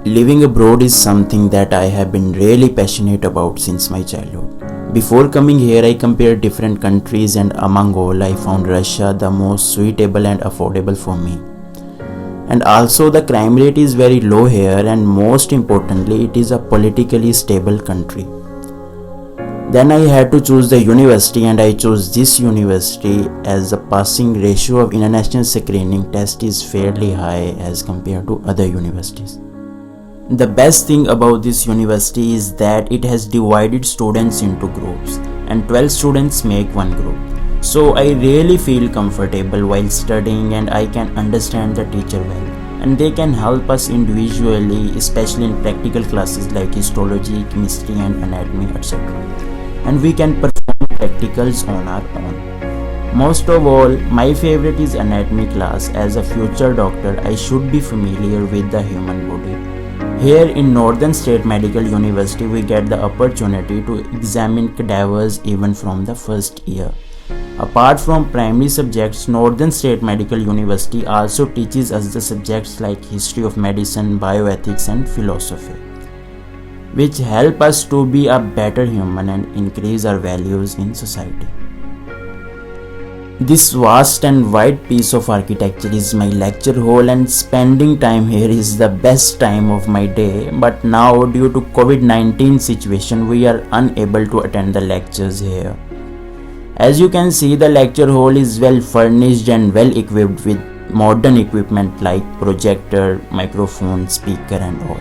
Living abroad is something that I have been really passionate about since my childhood. Before coming here, I compared different countries, and among all, I found Russia the most suitable and affordable for me. And also, the crime rate is very low here, and most importantly, it is a politically stable country. Then I had to choose the university, and I chose this university as the passing ratio of international screening test is fairly high as compared to other universities. The best thing about this university is that it has divided students into groups, and 12 students make one group. So I really feel comfortable while studying, and I can understand the teacher well, and they can help us individually, especially in practical classes like histology, chemistry and anatomy, etc. And we can perform practicals on our own. Most of all, my favorite is anatomy class. As a future doctor, I should be familiar with the human body. Here in Northern State Medical University, we get the opportunity to examine cadavers even from the first year. Apart from primary subjects, Northern State Medical University also teaches us the subjects like history of medicine, bioethics and philosophy, which help us to be a better human and increase our values in society. This vast and wide piece of architecture is my lecture hall, and spending time here is the best time of my day. But now, due to COVID-19 situation, we are unable to attend the lectures here. As you can see, the lecture hall is well furnished and well equipped with modern equipment like projector, microphone, speaker and all.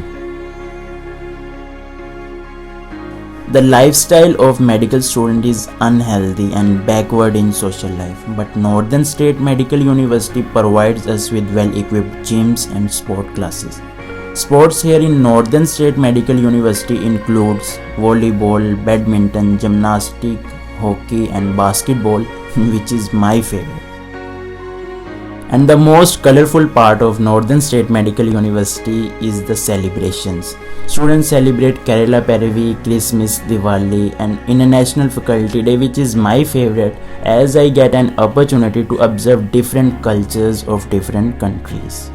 The lifestyle of medical student is unhealthy and backward in social life, but Northern State Medical University provides us with well-equipped gyms and sport classes. Sports here in Northern State Medical University includes volleyball, badminton, gymnastics, hockey and basketball, which is my favorite. And the most colorful part of Northern State Medical University is the celebrations. Students celebrate Kerala Peravi, Christmas, Diwali and International Faculty Day, which is my favorite as I get an opportunity to observe different cultures of different countries.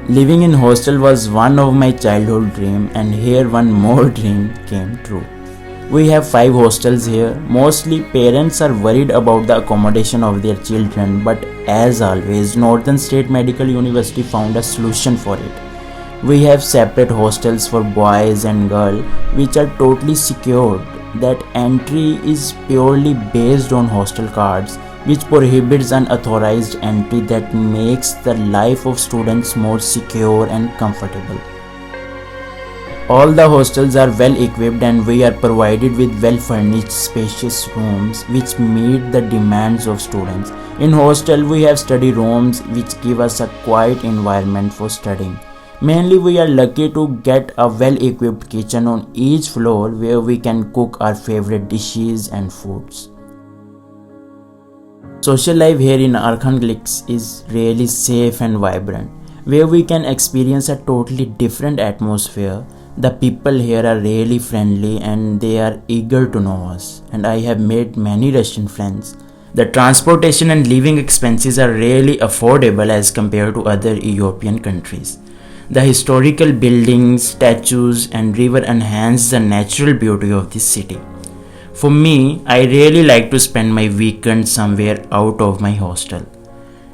Living in hostel was one of my childhood dream, and here one more dream came true. We have 5 hostels here. Mostly parents are worried about the accommodation of their children, but as always, Northern State Medical University found a solution for it. We have separate hostels for boys and girls, which are totally secured. That entry is purely based on hostel cards, which prohibits unauthorized entry that makes the life of students more secure and comfortable. All the hostels are well equipped, and we are provided with well furnished spacious rooms which meet the demands of students. In hostel we have study rooms which give us a quiet environment for studying. Mainly we are lucky to get a well equipped kitchen on each floor where we can cook our favorite dishes and foods. Social life here in Arkhangelsk is really safe and vibrant, where we can experience a totally different atmosphere. The people here are really friendly and they are eager to know us, and I have made many Russian friends. The transportation and living expenses are really affordable as compared to other European countries. The historical buildings, statues and river enhance the natural beauty of this city. For me, I really like to spend my weekend somewhere out of my hostel.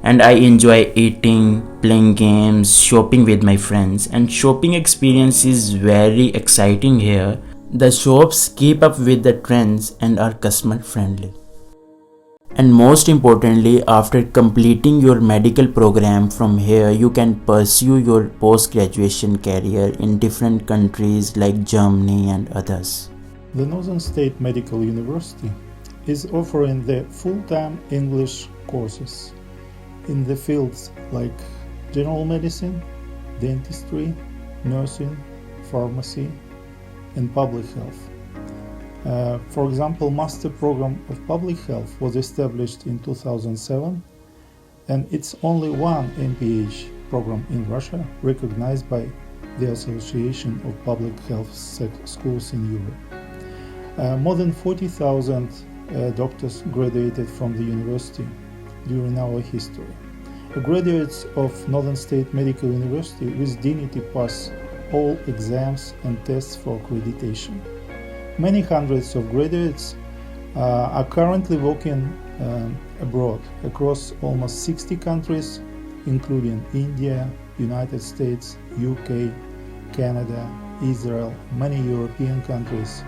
And I enjoy eating, playing games, shopping with my friends, and shopping experience is very exciting here. The shops keep up with the trends and are customer friendly. And most importantly, after completing your medical program from here, you can pursue your post-graduation career in different countries like Germany and others. The Northern State Medical University is offering the full-time English courses in the fields like general medicine, dentistry, nursing, pharmacy, and public health. For example, Master Program of Public Health was established in 2007, and it's only one MPH program in Russia recognized by the Association of Public Health Schools in Europe. More than 40,000 doctors graduated from the university during our history. Graduates of Northern State Medical University with dignity pass all exams and tests for accreditation. Many hundreds of graduates are currently working abroad across almost 60 countries, including India, United States, UK, Canada, Israel, many European countries.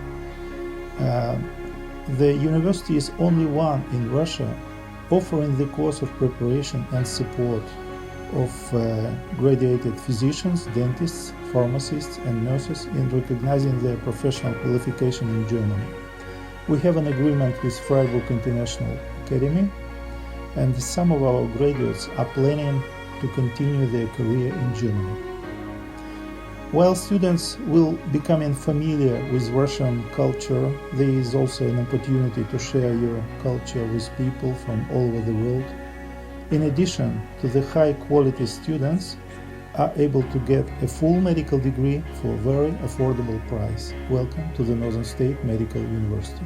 The university is only one in Russia offering the course of preparation and support of graduated physicians, dentists, pharmacists and nurses in recognizing their professional qualification in Germany. We have an agreement with Freiburg International Academy, and some of our graduates are planning to continue their career in Germany. While students will becoming familiar with Russian culture, there is also an opportunity to share your culture with people from all over the world. In addition to the high quality, students are able to get a full medical degree for a very affordable price. Welcome to the Northern State Medical University.